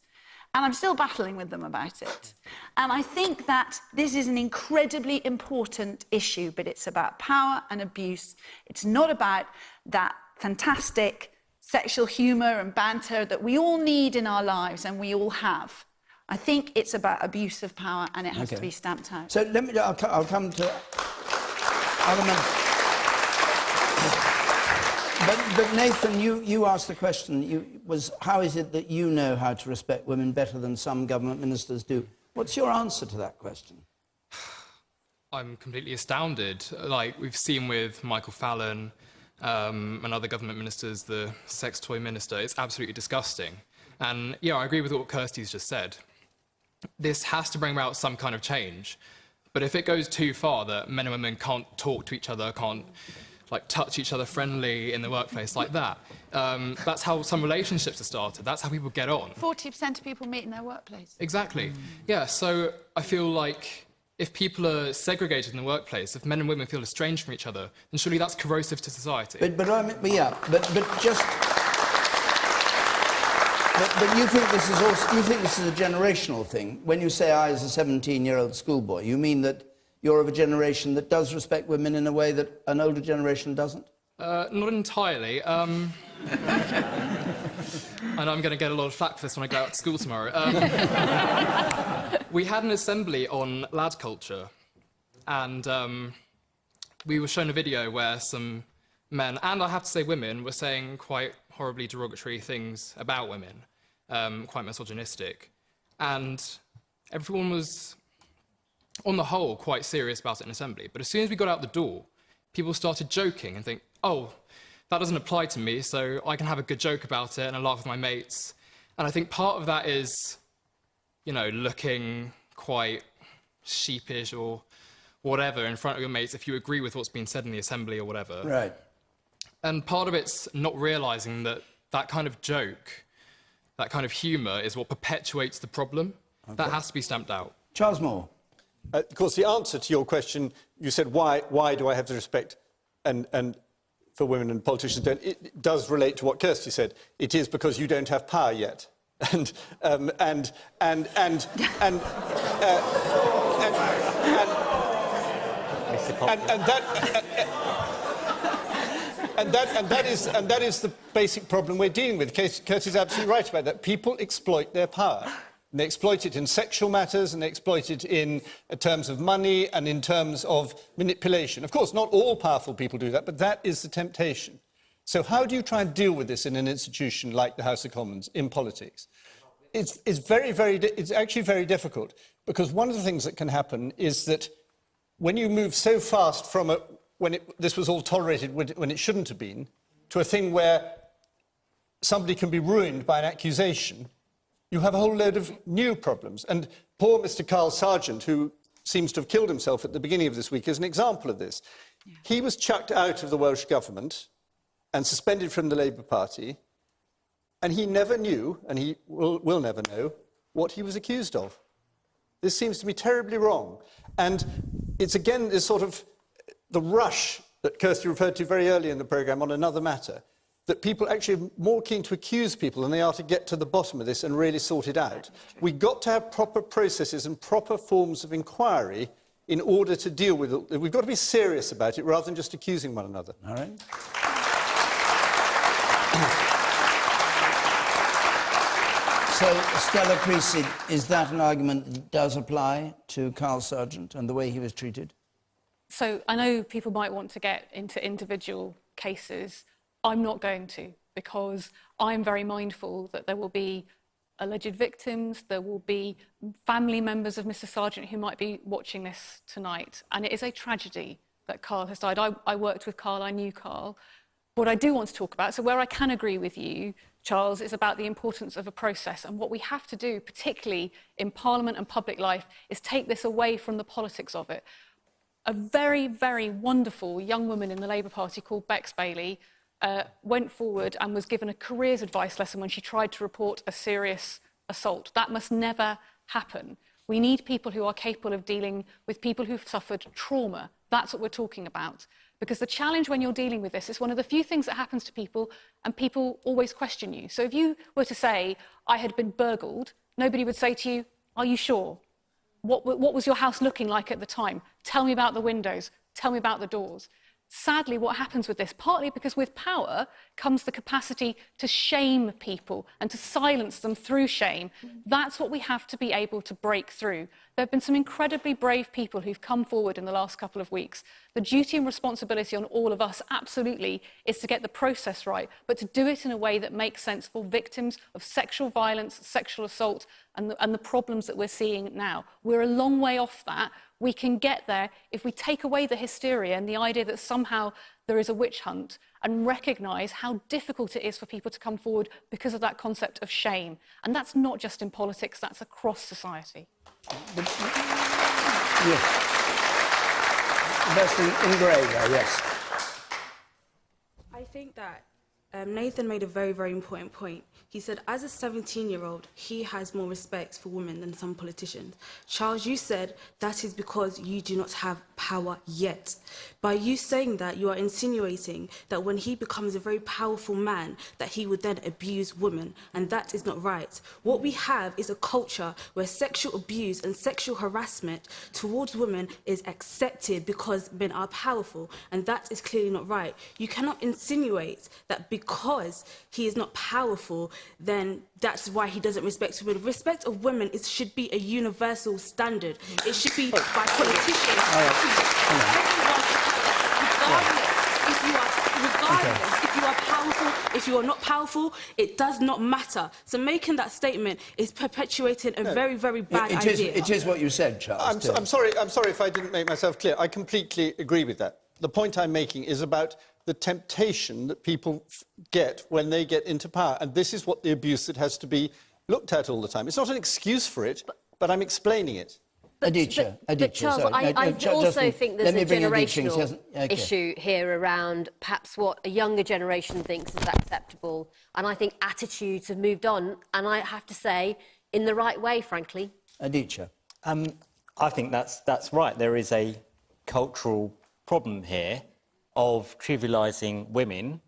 And I'm still battling with them about it. And I think that this is an incredibly important issue, but it's about power and abuse. It's not about that fantastic sexual humour and banter that we all need in our lives and we all have. I think it's about abuse of power, and it has to be stamped out. So I'll come to other members. But Nathan, you asked the question, how is it that you know how to respect women better than some government ministers do? What's your answer to that question? I'm completely astounded. Like we've seen with Michael Fallon and other government ministers, the sex toy minister, it's absolutely disgusting. And yeah, I agree with what Kirsty's just said. This has to bring about some kind of change. But if it goes too far that men and women can't talk to each other, can't like touch each other friendly in the workplace like that, that's how some relationships are started. That's how people get on. 40% of people meet in their workplace. Exactly. Yeah, so I feel like if people are segregated in the workplace, if men and women feel estranged from each other, then surely that's corrosive to society. But you think this is also, you think this is a generational thing? When you say I, as a 17-year-old schoolboy, you mean that you're of a generation that does respect women in a way that an older generation doesn't? Not entirely. And I'm going to get a lot of flack for this when I go out to school tomorrow. We had an assembly on lad culture, and we were shown a video where some men, and I have to say women, were saying quite horribly derogatory things about women, quite misogynistic. And everyone was, on the whole, quite serious about it in Assembly. But as soon as we got out the door, people started joking and think, oh, that doesn't apply to me, so I can have a good joke about it and I laugh with my mates. And I think part of that is, you know, looking quite sheepish or whatever in front of your mates if you agree with what's been said in the Assembly or whatever. Right. And part of it's not realising that that kind of joke, that kind of humour is what perpetuates the problem. Okay. That has to be stamped out. Charles Moore. Of course, the answer to your question, you said, why do I have to respect and for women and politicians don't, it does relate to what Kirsty said. It is because you don't have power yet. And that is the basic problem we're dealing with. Kirsty's absolutely right about that. People exploit their power. And they exploit it in sexual matters, and they exploit it in terms of money and in terms of manipulation. Of course, not all powerful people do that, but that is the temptation. So how do you try and deal with this in an institution like the House of Commons, in politics? It's actually very difficult, because one of the things that can happen is that when you move so fast from this was all tolerated when it shouldn't have been, to a thing where somebody can be ruined by an accusation, you have a whole load of new problems. And poor Mr. Carl Sargent, who seems to have killed himself at the beginning of this week, is an example of this. Yeah. He was chucked out of the Welsh government and suspended from the Labour Party, and he never knew, and he will never know, what he was accused of. This seems to be terribly wrong. And it's again this sort of the rush that Kirsty referred to very early in the programme on another matter, that people actually are more keen to accuse people than they are to get to the bottom of this and really sort it out. We've got to have proper processes and proper forms of inquiry in order to deal with it. We've got to be serious about it rather than just accusing one another. All right. So, Stella Creasy, is that an argument that does apply to Carl Sargent and the way he was treated? So, I know people might want to get into individual cases. I'm not going to, because I'm very mindful that there will be alleged victims, there will be family members of Mr. Sargent who might be watching this tonight. And it is a tragedy that Carl has died. I worked with Carl, I knew Carl. What I do want to talk about, so where I can agree with you, Charles, is about the importance of a process. And what we have to do, particularly in Parliament and public life, is take this away from the politics of it. A very, very wonderful young woman in the Labour Party called Bex Bailey went forward and was given a careers advice lesson when she tried to report a serious assault. That must never happen. We need people who are capable of dealing with people who've suffered trauma. That's what we're talking about. Because the challenge when you're dealing with this is one of the few things that happens to people, and people always question you. So if you were to say, I had been burgled, nobody would say to you, are you sure? What was your house looking like at the time? Tell me about the windows. Tell me about the doors. Sadly, what happens with this, partly because with power comes the capacity to shame people and to silence them through shame. That's what we have to be able to break through. There have been some incredibly brave people who've come forward in the last couple of weeks. The duty and responsibility on all of us, absolutely, is to get the process right, but to do it in a way that makes sense for victims of sexual violence, sexual assault, and the problems that we're seeing now. We're a long way off that. We can get there if we take away the hysteria and the idea that somehow there is a witch hunt, and recognise how difficult it is for people to come forward because of that concept of shame. And that's not just in politics, that's across society. Yes. The best thing in grey there, yes. I think that Nathan made a very, very important point. He said, as a 17-year-old, he has more respect for women than some politicians. Charles, you said that is because you do not have power yet. By you saying that, you are insinuating that when he becomes a very powerful man, that he would then abuse women, and that is not right. What we have is a culture where sexual abuse and sexual harassment towards women is accepted because men are powerful, and that is clearly not right. You cannot insinuate that because he is not powerful, then that's why he doesn't respect women. Respect of women should be a universal standard. It should be by politicians. Regardless if you are powerful, if you are not powerful, it does not matter. So making that statement is perpetuating a very, very bad idea. It is what you said, Charles. I'm sorry if I didn't make myself clear. I completely agree with that. The point I'm making is about the temptation that people get when they get into power. And this is what the abuse that has to be looked at all the time. It's not an excuse for it, but I'm explaining it. But Charles, I also think there's a generational issue here around perhaps what a younger generation thinks is acceptable. And I think attitudes have moved on, and I have to say, in the right way, frankly. Aditya. I think that's right. There is a cultural problem here of trivialising women.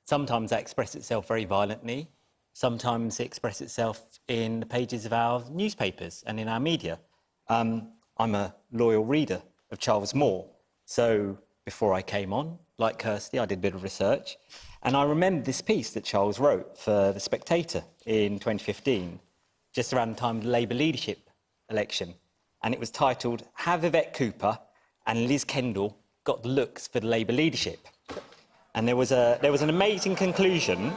Sometimes that expresses itself very violently. Sometimes it expresses itself in the pages of our newspapers and in our media. I'm a loyal reader of Charles Moore, so before I came on, like Kirsty, I did a bit of research, and I remember this piece that Charles wrote for The Spectator in 2015, just around the time of the Labour leadership election, and it was titled, "Have Yvette Cooper and Liz Kendall Got the Looks for the Labour Leadership?" And there was an amazing conclusion.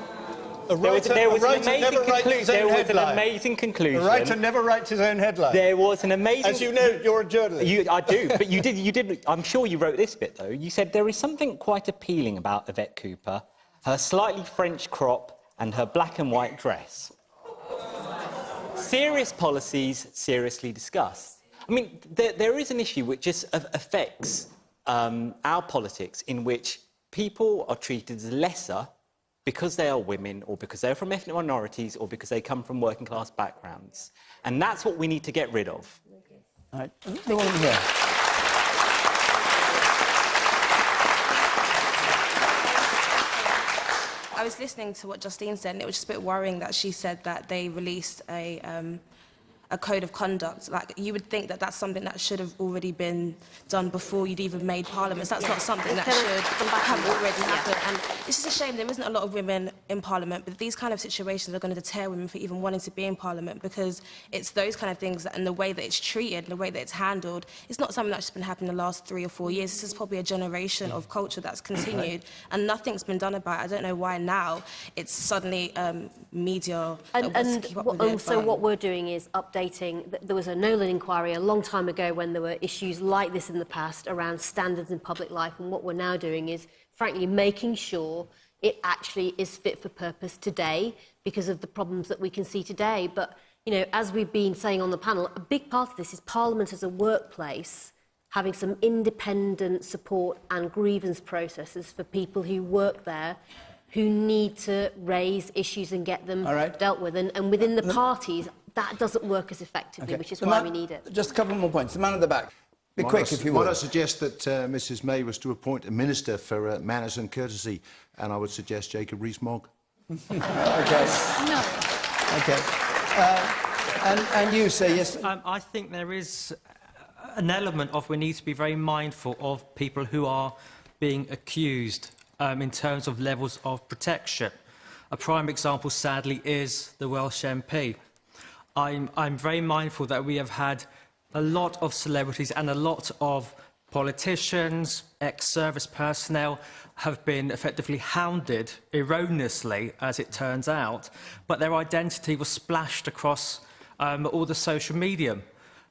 A writer never writes his own headline. An amazing conclusion. A writer never writes his own headline. There was an amazing... As you know, you're a journalist. I do, but you did... I'm sure you wrote this bit, though. You said there is something quite appealing about Yvette Cooper, her slightly French crop and her black and white dress. Serious policies, seriously discussed. I mean, there is an issue which just affects our politics in which people are treated as lesser because they are women, or because they're from ethnic minorities, or because they come from working class backgrounds. And that's what we need to get rid of. All right, the one here. I was listening to what Justine said, and it was just a bit worrying that she said that they released a code of conduct. Like, you would think that that's something that should have already been done before you'd even made Parliament. That's not something that should have already happened. And it's just a shame there isn't a lot of women in Parliament, but these kind of situations are going to deter women from even wanting to be in Parliament, because it's those kind of things that, and the way that it's treated, and the way that it's handled, it's not something that's just been happening the last 3 or 4 years. This is probably a generation of culture that's continued, and nothing's been done about it. I don't know why now it's suddenly media that wants to keep up with it. So what we're doing is updating. There was a Nolan inquiry a long time ago when there were issues like this in the past around standards in public life, and what we're now doing is, frankly, making sure it actually is fit for purpose today because of the problems that we can see today. But, you know, as we've been saying on the panel, a big part of this is Parliament as a workplace having some independent support and grievance processes for people who work there, who need to raise issues and get them dealt with. And within the parties, that doesn't work as effectively, which is why we need it. Just a couple more points. The man at the back. Be quick, if you would. Might I suggest that Mrs May was to appoint a minister for manners and courtesy, and I would suggest Jacob Rees-Mogg. OK. No. OK. And you say yes? I think there is an element of we need to be very mindful of people who are being accused in terms of levels of protection. A prime example, sadly, is the Welsh MP. I'm very mindful that we have had a lot of celebrities and a lot of politicians, ex-service personnel have been effectively hounded erroneously, as it turns out, but their identity was splashed across all the social media.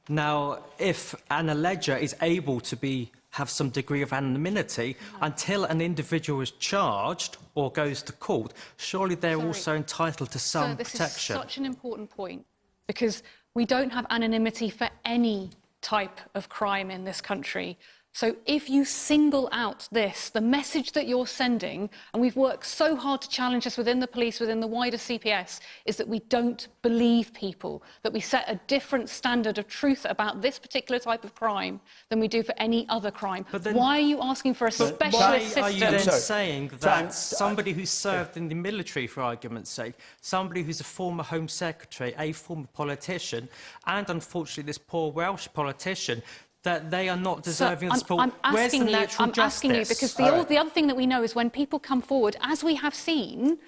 Now, if an alleger is able to have some degree of anonymity until an individual is charged or goes to court, surely they're also entitled to some protection. This is such an important point, because we don't have anonymity for any type of crime in this country. So if you single out this, the message that you're sending, and we've worked so hard to challenge this within the police, within the wider CPS, is that we don't believe people, that we set a different standard of truth about this particular type of crime than we do for any other crime. But then, why are you asking for a specialist system? Why are you then saying that somebody who served in the military, for argument's sake, somebody who's a former Home Secretary, a former politician, and unfortunately this poor Welsh politician, that they are not deserving of support? Where's the natural justice? I'm asking you, because the other thing that we know is when people come forward, as we have seen,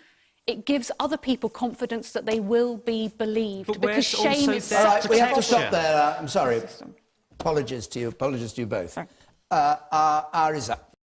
it gives other people confidence that they will be believed. But because shame is all right, we have to stop there. I'm sorry. Apologies to you both. Our hour is up.